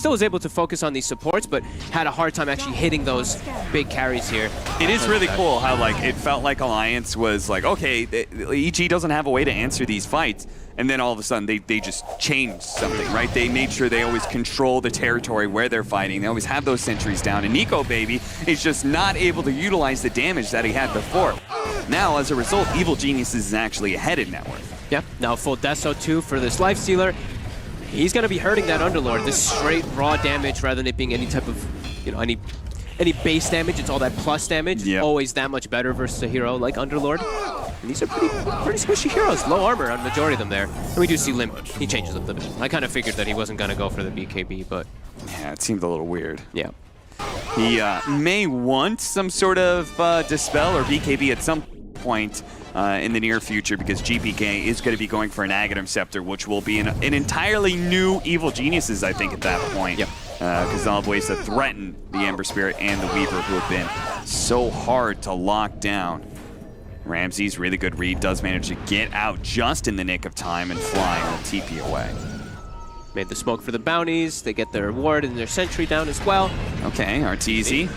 still was able to focus on these supports, but had a hard time actually hitting those big carries here. It is really cool how like it felt like Alliance was like, okay, EG doesn't have a way to answer these fights, and then all of a sudden they just changed something, right? They made sure they always control the territory where they're fighting. They always have those sentries down, and Nico, baby, is just not able to utilize the damage that he had before. Now, as a result, Evil Geniuses is actually ahead in net worth. Yep, now full Deso too for this Lifestealer. He's going to be hurting that Underlord. This straight raw damage rather than it being any type of, you know, any base damage. It's all that plus damage. Yep. Always that much better versus a hero like Underlord. And these are pretty squishy heroes. Low armor on majority of them there. And we do see Limp. He changes up the bit. I kind of figured that he wasn't going to go for the BKB, but... Yeah, it seemed a little weird. Yeah. He may want some sort of Dispel or BKB at some point in the near future, because GPK is going to be going for an Aghanim Scepter, which will be an entirely new Evil Geniuses, I think, at that point. Yep. Because they'll have ways to threaten the Ember Spirit and the Weaver, who have been so hard to lock down. Ramsey's really good read, does manage to get out just in the nick of time and flying will TP away. Made the smoke for the bounties. They get their reward and their sentry down as well. Okay, Arteezy.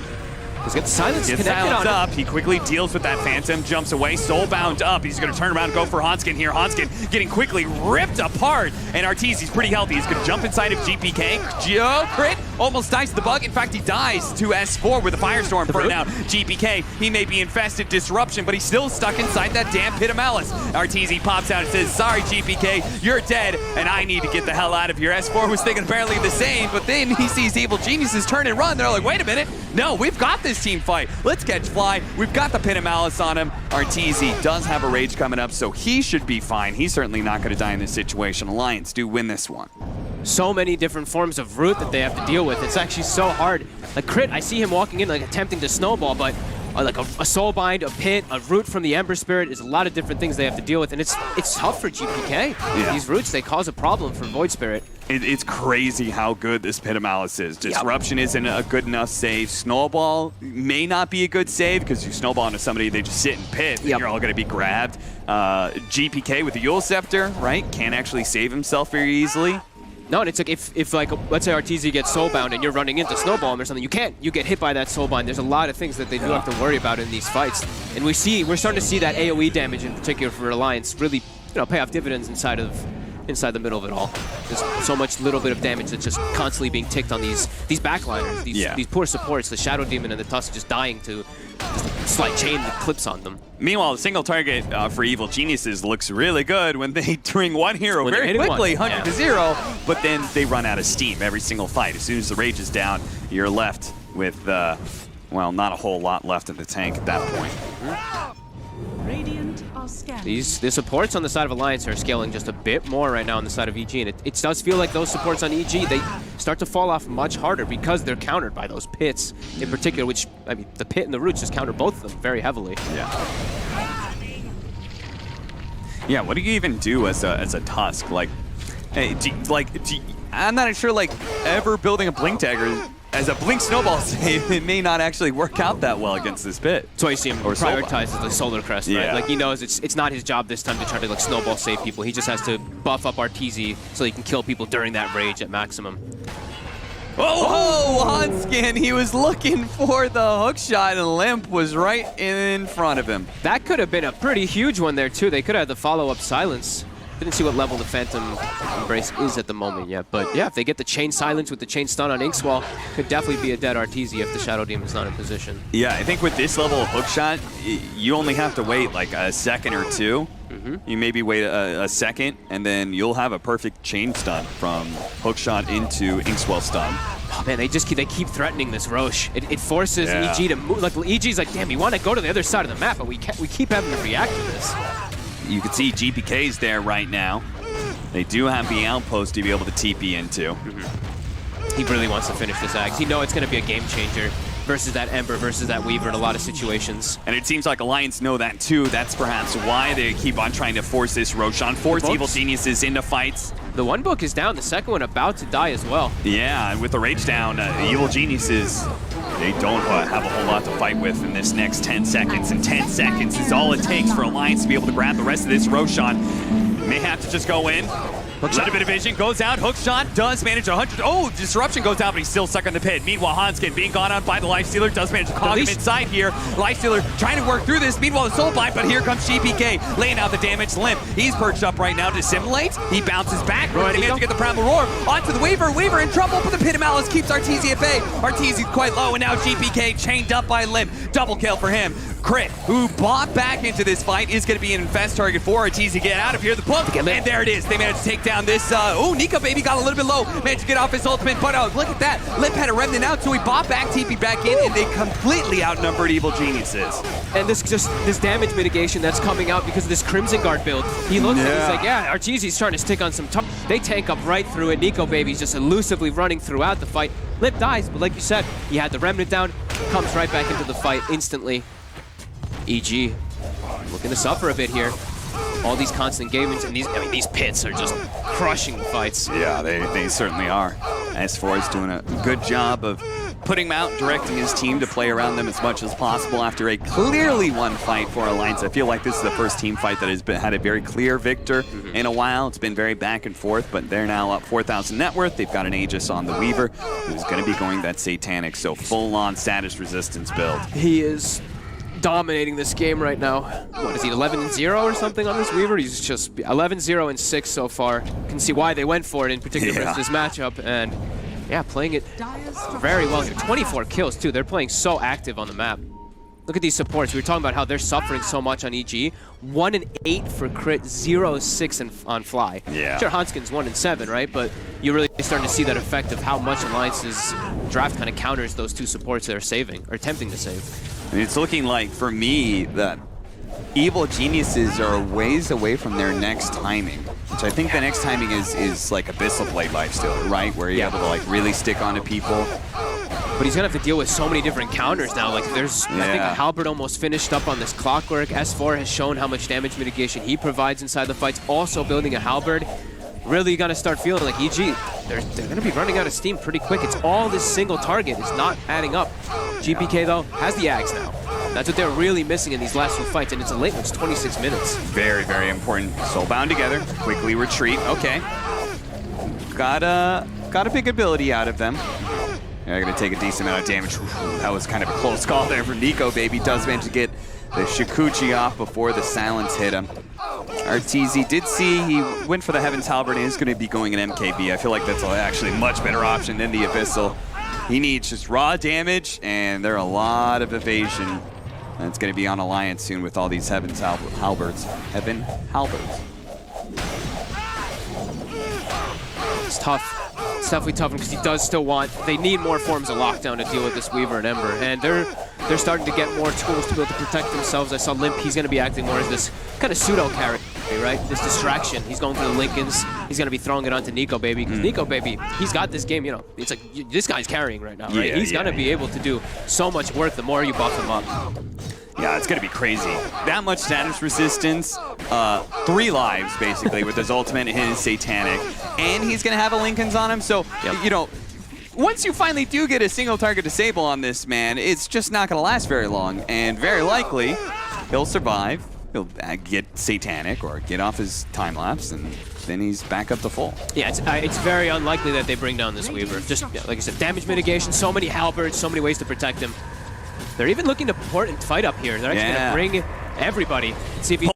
He's got the silence Gets connected silenced on up. He quickly deals with that Phantom, jumks away, soulbound up. He's going to turn around and go for Hanskin here. Hanskin getting quickly ripped apart, and Arteezy's pretty healthy. He's going to jump inside of GPK. Joe crit almost dies to the bug. In fact, he dies to S4 with a Firestorm burn out. GPK, he may be infested disruption, but he's still stuck inside that damn pit of malice. Arteezy pops out and says, sorry, GPK, you're dead, and I need to get the hell out of here. S4 was thinking apparently the same, but then he sees Evil Geniuses turn and run. They're like, wait a minute. No, we've got this team fight. Let's catch Fly. We've got the pin of malice on him. Arteezy does have a rage coming up, so he should be fine. He's certainly not going to die in this situation. Alliance do win this one. So many different forms of root that they have to deal with. It's actually so hard. Like Crit, I see him walking in like attempting to snowball, but like a soulbind, a pit, a root from the Ember Spirit is a lot of different things they have to deal with, and it's tough for GPK. Yeah. These roots, they cause a problem for Void Spirit. It's crazy how good this Pit of Malice is. Disruption isn't a good enough save. Snowball may not be a good save because you snowball into somebody, they just sit and pit, and you're all going to be grabbed. GPK with the Yule Scepter, right, can't actually save himself very easily. No, and it's like if like, let's say Arteezy gets soulbound and you're running into Snowball or something, you can't. You get hit by that soulbind. There's a lot of things that they do have to worry about in these fights. And we're starting to see that AoE damage in particular for Alliance really, pay off dividends inside the middle of it all. There's so much little bit of damage that's just constantly being ticked on these backliners, these poor supports, the Shadow Demon and the Tusk just dying to just slight chain that clips on them. Meanwhile, the single target for Evil Geniuses looks really good when they bring one hero very quickly, 100 to 0, but then they run out of steam every single fight. As soon as the rage is down, you're left with, well, not a whole lot left in the tank at that point. Radiant are scanning. The supports on the side of Alliance are scaling just a bit more right now on the side of EG, and it does feel like those supports on EG, they start to fall off much harder because they're countered by those pits in particular, which, I mean, the pit and the roots just counter both of them very heavily. Yeah, what do you even do as a Tusk? Like, I'm not sure, like, ever building a Blink Dagger as a Blink Snowball save, it may not actually work out that well against this pit. That's why you see him prioritize the Solar Crest, right? Like, he knows it's not his job this time to try to like Snowball save people. He just has to buff up Arteezy so he can kill people during that rage at maximum. Oh, Hanskin, he was looking for the hook shot and Limp was right in front of him. That could have been a pretty huge one there too. They could have had the follow-up silence. Didn't see what level the Phantom Embrace is at the moment yet, but yeah, if they get the chain silence with the chain stun on Inkswell, could definitely be a dead Arteezy if the Shadow Demon's not in position. Yeah, I think with this level of hookshot, you only have to wait like a second or two. You maybe wait a second, and then you'll have a perfect chain stun from hookshot into Inkswell stun. Oh man, they keep threatening this Roche. It forces EG to move. Like EG's like, damn, we want to go to the other side of the map, but we keep having to react to this. You can see GPK's there right now. They do have the outpost to be able to TP into. He really wants to finish this act. He knows it's going to be a game changer versus that Ember, versus that Weaver in a lot of situations. And it seems like Alliance know that too. That's perhaps why they keep on trying to force this Roshan, force Evil Geniuses into fights. The one book is down, the second one about to die as well. Yeah, and with the rage down, Evil Geniuses, they don't have a whole lot to fight with in this next 10 seconds. And 10 seconds is all it takes for Alliance to be able to grab the rest of this Roshan. May have to just go in, Little bit of vision, goes out, hook shot, does manage 100. Oh, disruption goes out, but he's still stuck on the pit. Meanwhile, Hanskin being gone out by the Lifestealer, does manage to cog him inside here. Lifestealer trying to work through this. Meanwhile, the Soulbind, but here comes GPK laying out the damage. Limp, he's perched up right now to simulate. He bounces back, right, he managed to get the Primal Roar onto the Weaver. Weaver in trouble, but the Pit of Malice keeps Arteezy at bay. Arteezy's quite low, and now GPK chained up by Limp. Double kill for him. Crit, who bought back into this fight, is going to be an infest target for Arteezy. Get out of here, the plug, and there it is. They managed to take down this, Nico Baby got a little bit low, managed to get off his ultimate, but look at that. Limp had a remnant out, so he bought back, TP back in, and they completely outnumbered Evil Geniuses. And this damage mitigation that's coming out because of this Crimson Guard build. He looks at it, he's like, yeah, Arteezy's trying to stick on some top. They tank up right through it. Nico Baby's just elusively running throughout the fight. Limp dies, but like you said, he had the remnant down, comes right back into the fight instantly. EG looking to suffer a bit here. All these constant engagements, and these pits are just crushing the fights. Yeah, they certainly are. S4 is doing a good job of putting him out, directing his team to play around them as much as possible after a clearly won fight for Alliance. I feel like this is the first team fight that has had a very clear victor in a while. It's been very back and forth, but they're now up 4,000 net worth. They've got an Aegis on the Weaver, who's going to be going that Satanic, so full-on status resistance build. He is dominating this game right now. What is he, 11-0 or something on this Weaver? He's just 11-0 and 6 so far. You can see why they went for it in particular for this matchup, and yeah, playing it very well here. 24 kills too. They're playing so active on the map. Look at these supports. We were talking about how they're suffering so much on EG. 1 and 8 for crit, 0 6 on fly. Yeah. Sure, Hanskin's 1 and 7, right? But you're really starting to see that effect of how much Alliance's draft kind of counters those two supports they're saving, or attempting to save. I mean, it's looking like, for me, that Evil Geniuses are a ways away from their next timing, which I think the next timing is like Abyssal Blade Lifestealer, right? Where you're able to like really stick onto people. But he's gonna have to deal with so many different counters now. Like there's, I think Halberd almost finished up on this Clockwork. S4 has shown how much damage mitigation he provides inside the fights. Also building a Halberd. Really gonna start feeling like EG, they're gonna be running out of steam pretty quick. It's all this single target. It's not adding up. GPK though has the Ags now. That's what they're really missing in these last two fights, and it's a late one. It's 26 minutes. Very, very important. Soulbound together, quickly retreat. Okay. Got a big ability out of them. They're gonna take a decent amount of damage. That was kind of a close call there for Nico Baby. Does manage to get the Shikuchi off before the silence hit him. Arteezy did see he went for the Heaven's Halberd and is going to be going an MKB. I feel like that's actually a much better option than the Abyssal. He needs just raw damage, and there are a lot of evasion. And it's going to be on Alliance soon with all these Heaven's Halberds. Heaven Halberds. It's tough. It's definitely tough because he does still want. They need more forms of lockdown to deal with this Weaver and Ember, and they're starting to get more tools to be able to protect themselves. I saw Limp. He's going to be acting more as this kind of pseudo carry, right? This distraction. He's going for the Lincolns. He's going to be throwing it onto Nico Baby because Nico Baby, he's got this game. You know, it's like this guy's carrying right now, right? He's going to be able to do so much work the more you buff him up. Yeah, it's going to be crazy. That much status resistance, 3 lives, basically, with his ultimate and his Satanic. And he's going to have a Lincoln's on him, so, you know, once you finally do get a single target disable on this man, it's just not going to last very long. And very likely, he'll survive. He'll get Satanic or get off his time-lapse, and then he's back up to full. Yeah, it's very unlikely that they bring down this Weaver. Just, like I said, damage mitigation, so many halberds, so many ways to protect him. They're even looking to port and fight up here. They're actually going to bring everybody. See if he